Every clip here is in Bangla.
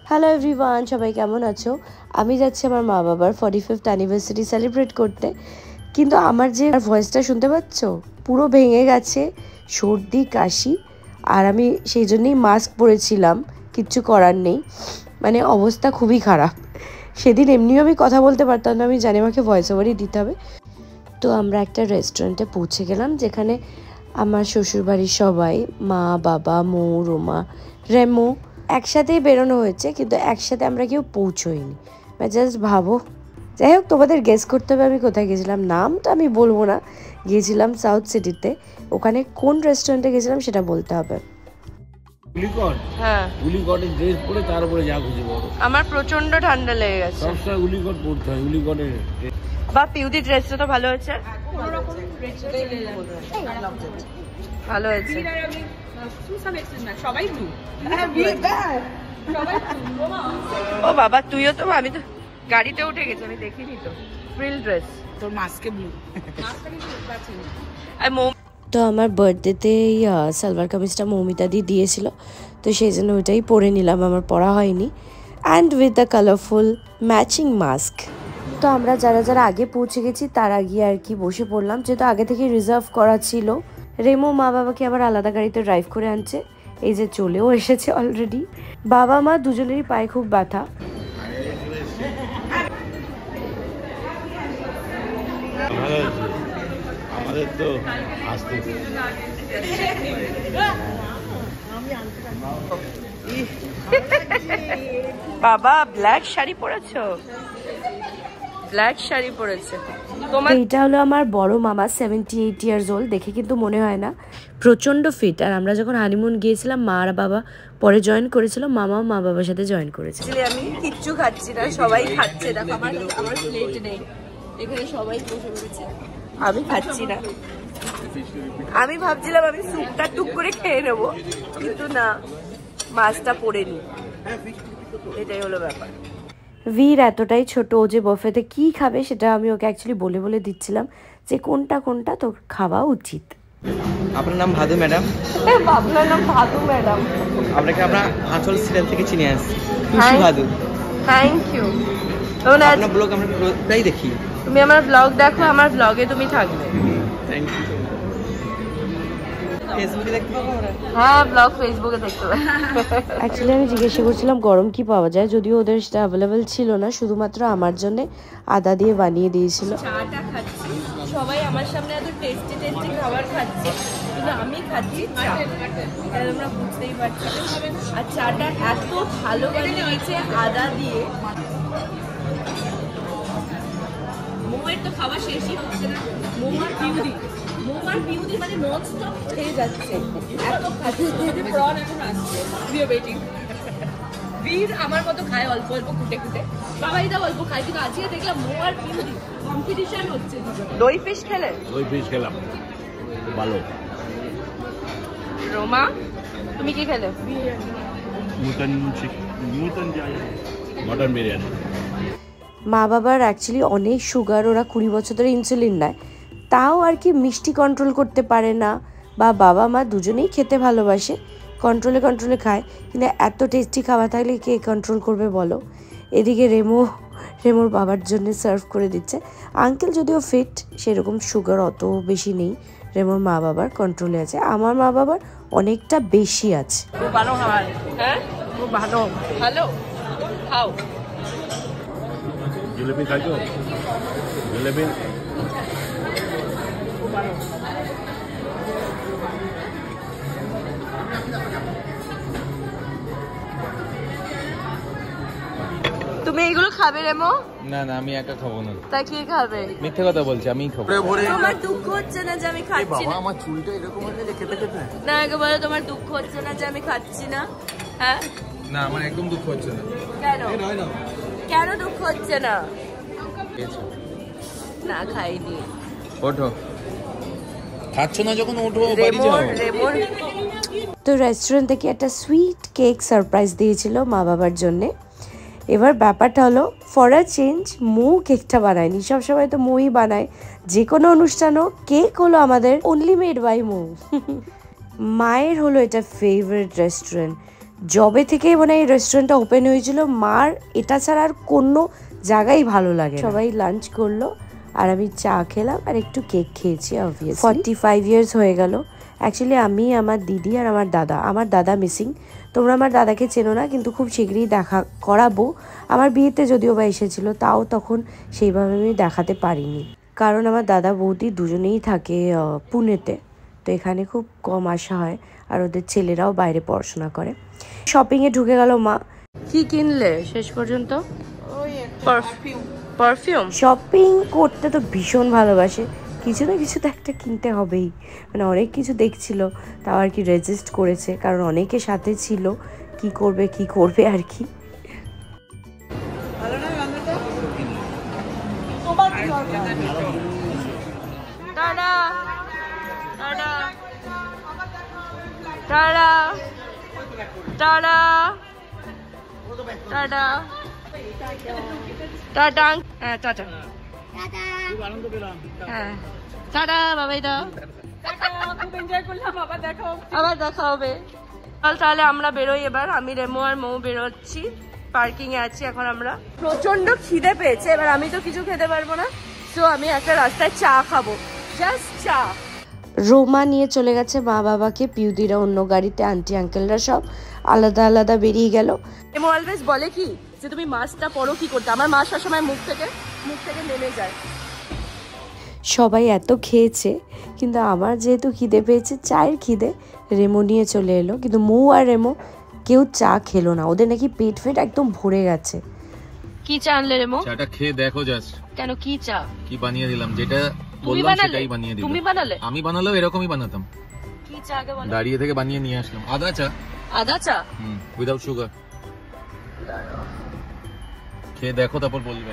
হ্যালো এভরিওয়ান, সবাই কেমন আছো? আমি যাচ্ছি আমার মা বাবার 45th অ্যানিভার্সারি সেলিব্রেট করতে। কিন্তু আমার যে ভয়েসটা শুনতে পাচ্ছ, পুরো ভেঙে গেছে, সর্দি কাশি। আর আমি সেই জন্যই মাস্ক পরেছিলাম, কিচ্ছু করার নেই, মানে অবস্থা খুবই খারাপ। সেদিন এমনিও আমি কথা বলতে পারতাম না, আমি জানি আমাকে ভয়েস ওভারই দিতে হবে। তো আমরা একটা রেস্টুরেন্টে পৌঁছে গেলাম, যেখানে আমার শ্বশুরবাড়ির সবাই, মা বাবা মৌ রোমা রেমো একসাথেই বেরোনো হয়েছে, কিন্তু একসাথে আমরা কেউ পৌঁছোইনি। জাস্ট ভাবো। যাই হোক, তোমাদের গেস করতে হবে আমি কোথায় গেছিলাম। নাম তো আমি বলবো না। গিয়েছিলাম সাউথ সিটিতে। ওখানে কোন রেস্টুরেন্টে গেছিলাম সেটা বলতে হবে। হ্যাঁ, উলিকটের ড্রেস পরে তার উপরে যা খুঁজে পাবো। আমার প্রচন্ড ঠান্ডা লেগে গেছে। সবসময় উলিকট পরতে হয়, উলিকটের বা পিউদি ড্রেসটা তো ভালো হয়েছে, ভালো হয়েছে। ও বাবা, তুইও তো? আমি তো গাড়িতে উঠে গেছি, আমি দেখিনি তো। ফ্রিল ড্রেস তোর, মাস্কে ব্লু। তো আমার বার্থডেতে সালোয়ার কামিজটা মৌমিতা দি দিয়েছিল, তো সেই জন্য ওইটাই পরে নিলাম, আমার পরা হয়নি। And with the colourful matching mask. তো আমরা যারা যারা আগে পৌঁছে গেছি তারা গিয়ে আর কি বসে পড়লাম, যেহেতু আগে থেকে রিজার্ভ করা ছিল। রেমো মা বাবাকে আবার আলাদা গাড়িতে ড্রাইভ করে আনছে, এই যে চলেও এসেছে অলরেডি। বাবা মা দুজনেরই পায়ে খুব ব্যথা। আমাদের তো আসতে বাবা ব্ল্যাক শাড়ি পরেছো, ব্ল্যাক শাড়ি পরেছে তোমার। এটা হলো আমার বড় মামা, 78 ইয়ার্স ওল্ড। দেখে কিন্তু মনে হয় না, প্রচন্ড ফিট। আর আমরা যখন হানিমুন গিয়েছিলাম, মা আর বাবা পরে জয়েন করেছিল, মামাও মা বাবার সাথে জয়েন করেছে। আমি কিচ্ছু খাচ্ছি না, সবাই খাচ্ছে। দেখো আমার প্লেট নেই, এখানে সবাই বসে পড়েছে, আমি খাচ্ছি না। আমি ভাবছিলাম আমি স্যুপটা টুক করে খেয়ে নেবো, কিন্তু না, মাছটা পড়ে নি, এটাই হলো ব্যাপার। ভিড় এতটাই ছোট, ও যে বফেতে কি খাবে সেটা আমি ওকে অ্যাকচুয়ালি বলে বলে দিচ্ছিলাম যে কোনটা কোনটা তোর খাওয়া উচিত। আপনার নাম ভাদু ম্যাডাম? আপনার নাম ভাদু ম্যাডাম? আপনাকে আমরা আঁচল সিরিয়াল থেকে চিনে আসছি, খুশি ভাদু। Thank you. আপনার ব্লগ আমরা প্রায় দেখি। তুমি আমার ব্লগ দেখো, আমার ব্লগে তুমি থাকবে। Thank you. ফেসবুকে দেখতে পাবো আমরা? হ্যাঁ, ব্লগ ফেসবুকে দেখতে পাবো। অ্যাকচুয়ালি আমি জিজ্ঞাসা করছিলাম গরম কি পাওয়া যায়, যদিও ওদের সেটা অ্যাভেলেবেল ছিল না, শুধুমাত্র আমার জন্য আদা দিয়ে বানিয়ে দিয়েছিল। চাটা খাচ্ছি, সবাই আমার সামনে এত টেস্টি টেস্টি খাবার খাচ্ছে, কিন্তু আমি খাচ্ছি চা। তোমরা বুঝতেই পারছো। আর চাটা এত ভালো বানিয়েছে আদা দিয়ে। মোমের তো খাওয়া শেষই হচ্ছে না। মোমার পিউরি, মোমার পিউরি মানে নন স্টপ খেয়ে যাচ্ছে, এত খাচ্ছে। প্রন এখন আসছে, উই আর ওয়েটিং। বীর আমার মতো খায় অল্প অল্প কুটে কুটে, বাবাইদা অল্প খায়, কিন্তু আজকে দেখলাম মোয়ার পিউরি কম্পিটিশন হচ্ছে। দই ফিশ খেলে? দই ফিশ খেলাম, ভালো। রোমা, তুমি কি খেলে? মটন বিরিয়ানি। মা বাবার অ্যাকচুয়ালি অনেক সুগার, ওরা 20 বছর ধরে ইনসুলিন নেয়, তাও আর কি মিষ্টি কন্ট্রোল করতে পারে না। বা বাবা মা দুজনেই খেতে ভালোবাসে, কন্ট্রোলে কন্ট্রোলে খায়, কিন্তু এত টেস্টি খাওয়া থাকলে কে কন্ট্রোল করবে বলো। এদিকে রেমোর বাবার জন্য সার্ভ করে দিচ্ছে। আঙ্কেল যদিও ফিট, সেরকম সুগার অত বেশি নেই, রেমোর মা বাবার কন্ট্রোলে আছে। আমার মা বাবার অনেকটা বেশি আছে। খুব ভালো খাবার। হ্যাঁ, খুব ভালো। ভালো খাও। জিলেপি খাইছো? জিলেপি খুব ভালো। তুমি এইগুলো খাবে রেমো? না না, আমি একা খাবো না। তা কি খাবে? মিথ্যে কথা বলছি, আমি খাবো। তোমার দুঃখ হচ্ছে না যে আমি খাচ্ছি না? আমার চুলটা এরকম হয়ে যে খেতে খেতে। না, আগে বলো, তোমার দুঃখ হচ্ছে না যে আমি খাচ্ছি না? হ্যাঁ না, আমার একদম দুঃখ হচ্ছে না। কেন? কেন দুঃখ হচ্ছে না? না, খাইনি। ওঠো, খাচ্ছ না যখন ওঠো, বাড়ি যাও। রেমোর তো রেস্টুরেন্ট থেকে একটা সুইট কেক সারপ্রাইজ দিয়েছিল মা বাবার জন্যে। এবার ব্যাপারটা হলো, ফর আ চেঞ্জ মৌ কেকটা বানায়নি, সবসময় তো মৌই বানায় যে কোনো অনুষ্ঠানও। কেক হলো আমাদের অনলি মেড বাই মৌ। মায়ের হলো এটা ফেভারিট রেস্টুরেন্ট, জবে থেকে মানে এই রেস্টুরেন্টটা ওপেন হয়েছিল, মার এটা ছাড়া আর কোনো জায়গায় ভালো লাগে। সবাই লাঞ্চ করলো আর আমি চা খেলাম আর একটু কেক খেয়েছি। অবভিয়াসলি 45 ইয়ার্স হয়ে গেল। অ্যাকচুয়ালি আমি, আমার দিদি আর আমার দাদা মিসিং। তোমরা আমার দাদাকে চেনো না, কিন্তু খুব শীঘ্রই দেখা করাবো। আমার বিয়েতে যদিও বা এসেছিল, তাও তখন সেইভাবে আমি দেখাতে পারিনি, কারণ আমার দাদা বৌদি দুজনেই থাকে পুনেতে, তো এখানে খুব কম আসা হয়, আর ওদের ছেলেরাও বাইরে পড়াশোনা করে। শপিংয়ে ঢুকে গেল মা। কি কিনলে শেষ পর্যন্ত? পারফিউম। শপিং করতে তো ভীষণ ভালোবাসে, কিছু না কিছু তো একটা কিনতে হবেই। মানে অনেক কিছু দেখছিল, তাও আর কি রেজিস্ট করেছে, কারণ অনেকে সাথে ছিল, কি করবে আর কি। Tata tata tata tata tata tata. হ্যাঁ টাটা। হ্যাঁ টাটা বাবাই দা। খুব এনজয় করলাম, আবার দেখা হবে। তাহলে আমরা বেরোই এবার। আমি রেমো আর মৌ বেরোচ্ছি, পার্কিং এ আছি এখন আমরা। প্রচন্ড খিদে পেয়েছে, এবার আমি তো কিছু খেতে পারবো না, তো আমি একটা রাস্তায় চা খাবো, জাস্ট চা। রোমা নিয়ে চলে গেছে মা বাবাকে, পিউদিরা অন্য গাড়িতে, আন্টি আঙ্কেলরা সব আলাদা আলাদা বেরিয়ে গেল। রেমো অলওয়েজ বলে কি যে তুমি মাস্কটা পরো, কি করতে, আমার মা সবসময় মুখ থেকে নেমে যায়। সবাই এত খেয়েছে, কিন্তু আমার যেহেতু খিদে পেয়েছে, চায়ের খিদে, রেমো নিয়ে চলে এলো। কিন্তু মৌ আর রেমো কেউ চা খেলো না, ওদের নাকি পেট একদম ভরে গেছে। কি চা আনলে রেমো? চাটা খেয়ে দেখো জাস্ট। কেন, কি চা? কি বানিয়ে দিলাম, যেটা বললাম সেটাই বানিয়ে দিলাম। তুমি বানালে? আমি বানালেও এরকমই বানাতাম। কি চা আগে বানালে? দাঁড়িয়ে থেকে বানিয়ে নিয়ে আসলাম। আদা চা। আদা চা? Without sugar. খেয়ে দেখো তারপর বলবে।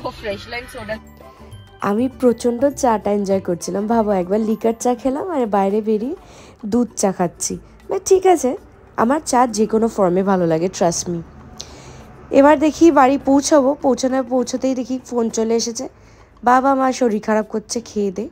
ও ফ্রেশ লাইম সোডা। আমি প্রচন্ড চাটা এনজয় করছিলাম। ভাবো, একবার লিকার চা খেলাম আর বাইরে বেরিয়ে দুধ চা খাচ্ছি। ঠিক আছে, আমার চা যে কোনো ফর্মে ভালো লাগে, ট্রাস্ট মি। এবার দেখি বাড়ি পৌঁছতেই দেখি ফোন চলে এসেছে, বাবা মা শরীর খারাপ করছে, খেয়ে দে।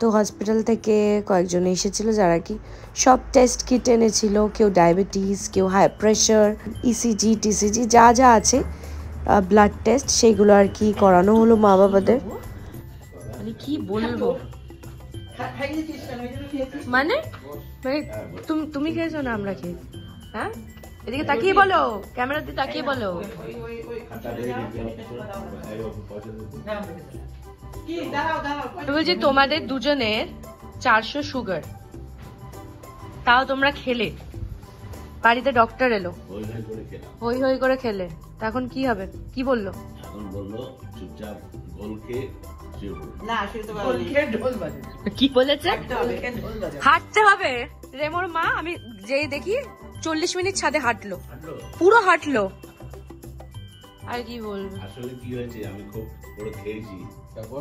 তো হসপিটাল থেকে কয়েকজন এসেছিল, যারা কি সব টেস্ট কিট এনেছিল। কেউ ডায়াবেটিস, কেউ হাই প্রেশার, ইসিজি টিসিজি যা যা আছে, ব্লাড টেস্ট, সেইগুলো আর কি করানো হলো মা বাবাদের। মানে কি বলবো, মানে তুমি খেয়েছো না, আমরা খেয়েছি। হ্যাঁ, এদিকে তাকিয়ে বলো, ক্যামেরার দিকে তাকিয়ে বলো। বলছি তোমাদের দুজনের 400 সুগার, তাও তোমরা খেলে। বাড়িতে ডক্টর এলো, হই হই করে খেলে। তা এখন কি হবে? কি বললো? এখন বললো চুপচাপ গোলকে কি বলেছে? হাঁটতে হবে। রেমোর মা, আমি যেই দেখি 40 মিনিট ছাদে হাঁটলো, পুরো হাঁটলো। আর কি বলবো, আসলে কি হয়েছে, আমি খুব বড় খেয়েছি, তারপর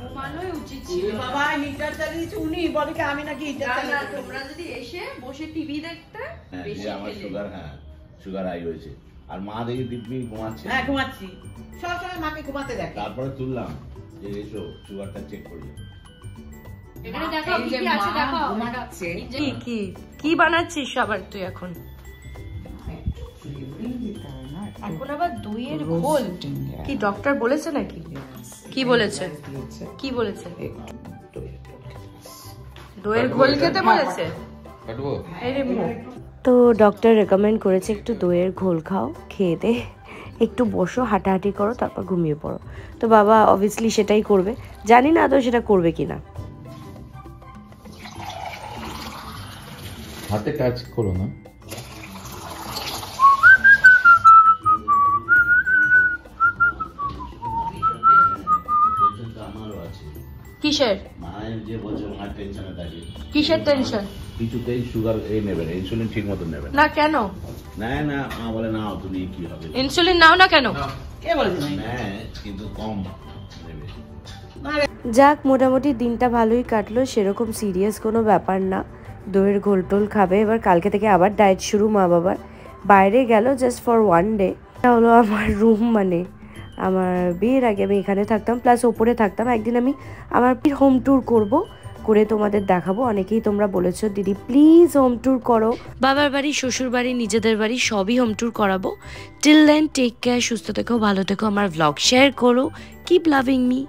ঘুমানোই উচিত ছিল। বাবা হিটার চালিয়েছে উনি, বলে কি আমি নাকি হিটার চালিয়েছি। তোমরা যদি এসে বসে টিভি দেখতে, বেশি আমার সুগার হাই হয়েছে। আর মা দেখি দিব্যি ঘুমাচ্ছে। হ্যাঁ ঘুমাচ্ছি, সবসময় মাকে ঘুমাতে দেখে। তারপরে তুললাম যে এসো সুগারটা চেক করি। এখানে দেখো কি কি আছে, দেখো কি বানাচ্ছিস সবার তুই এখন? এখন আবার দইয়ের ঘোল, কি ডক্টর বলেছে নাকি? কি বলেছে? কি বলেছে? দইয়ের ঘোল খেতে বলেছে। তো ডক্টর রেকমেন্ড করেছে একটু দইয়ের ঘোল খাও, খেয়ে দে, একটু বসো, হাঁটাহাঁটি করো, তারপর ঘুমিয়ে পড়ো। তো বাবা অবভিয়াসলি সেটাই করবে, জানি না তো সেটা করবে কিনা। হাতে টাচ করো না। কিসের? মায়ের যে বলছে মায়ের টেনশনে থাকে। কিসের টেনশন? কিছুতেই সুগার নেবে না, ইনসুলিন ঠিক মতো নেবে না। কেন নেয় না? মা বলে নাও, তুমি কি হবে, ইনসুলিন নাও না কেন? কে বলেছে? নেয় কিন্তু কম নেবে। যাক, মোটামুটি দিনটা ভালোই কাটলো, সেরকম সিরিয়াস কোনো ব্যাপার না। দইয়ের ঘোল টোল খাবে, এবার কালকে থেকে আবার ডায়েট শুরু মা বাবার। বাইরে গেল জাস্ট ফর 1 ডে। এটা হলো আমার রুম, মানে আমার বিয়ের আগে আমি এখানে থাকতাম, প্লাস ওপরে থাকতাম। একদিন আমি আমার হোম ট্যুর করে তোমাদের দেখাবো। অনেকেই তোমরা বলেছো দিদি প্লিজ হোম ট্যুর করো। বাবার বাড়ি, শ্বশুর বাড়ি, নিজেদের বাড়ি সবই হোম ট্যুর করাবো। টিল দেন টেক কেয়ার, সুস্থ থেকো, ভালো থেকো, আমার ভ্লগ শেয়ার করো, কিপ লাভিং মি।